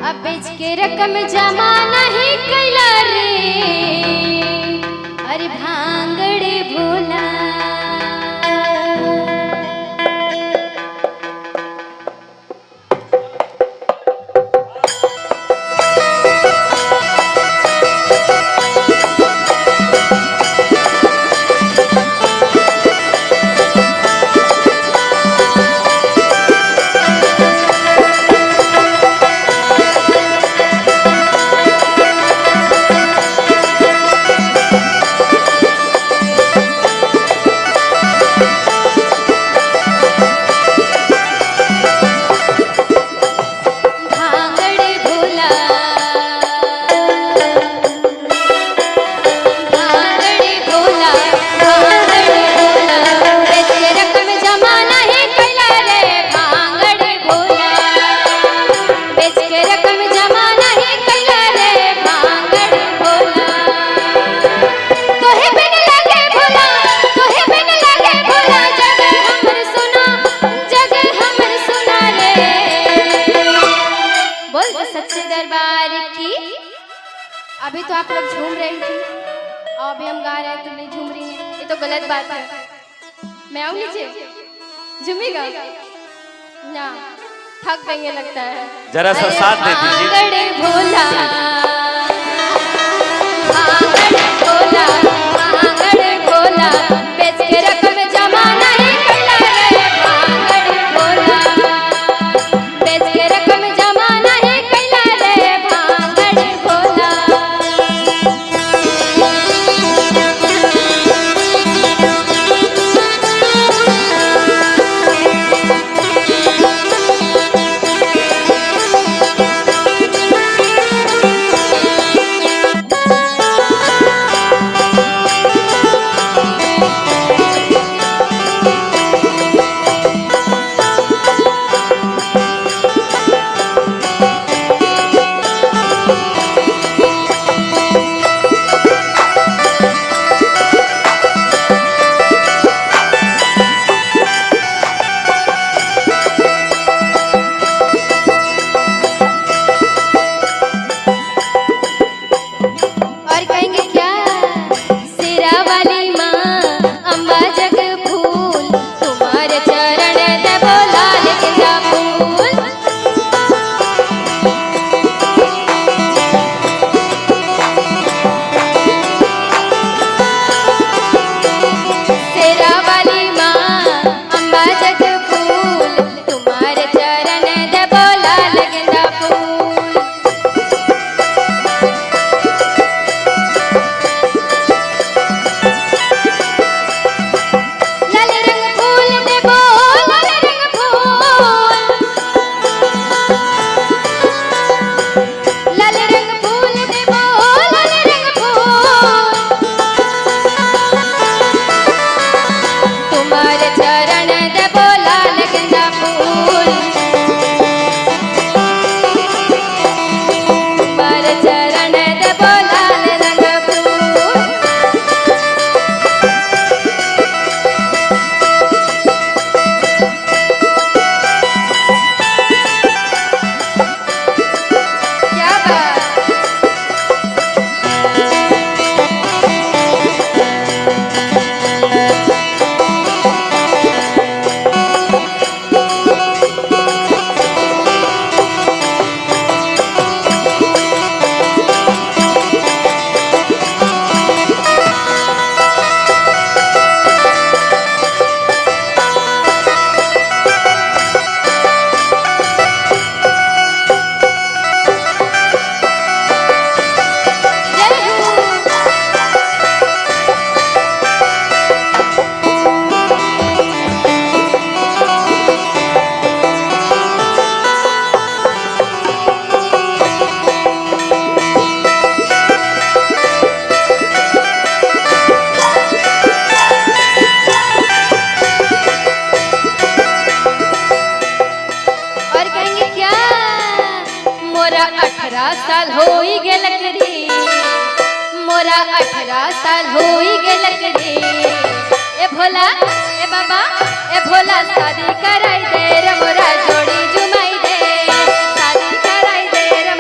अब बेच के रकम जमा नहीं कैला रे, अरे भांगड़े भोला। अभी तो आप लोग झूम रही थी और अभी हम गा रहे हैं, तुम नहीं झूम रही हैं, ये तो गलत बात है। मैं आऊँ नीचे, झूमेगा ना, थक गए लगता है। जरा सा साथ दे दीजिए। भांगड़े भोला, भांगड़े भोला, भांगड़े भोला, बेच के रकम जमा नहीं कैला रे, भांगड़े भोला, बेच के रकम जमा नहीं कैला रे, भांगड़े भोला। साल होई गेल रे, मोरा 18 साल होई गेल रे। ए भोला ए बाबा ए भोला शादी कराई दे रे मोरा जोड़ी जुमाई दे, शादी कराई दे रे।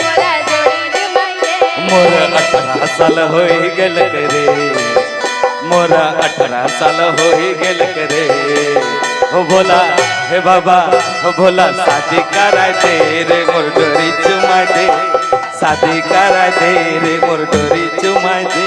साल हो ही गेल करे ओ भोला हे बाबा ओ भोला शादी कराय दे रे मोर डोरी चुमाय दे शादी कराय दे रे मोर डोरी चुमाय दे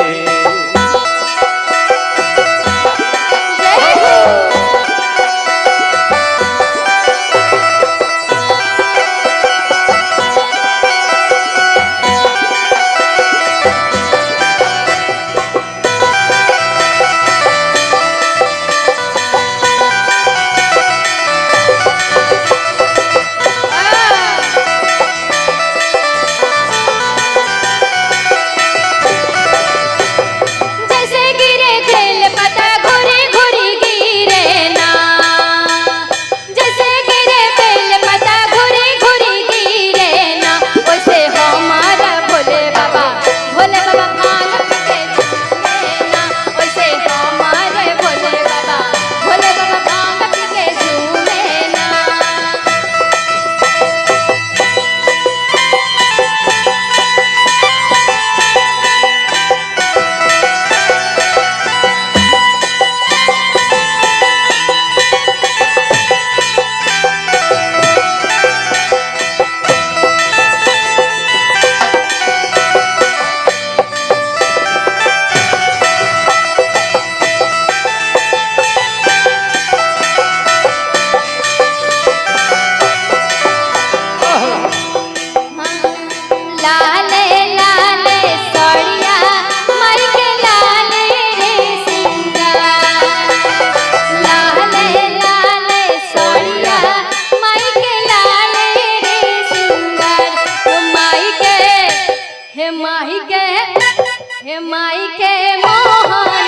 माई के मोहन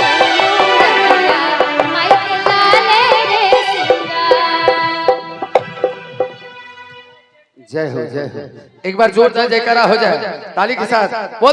माई के लाले रे सिंगार। जय हो जय हो। एक बार जोरदार जयकारा हो जाए ताली के साथ बोल।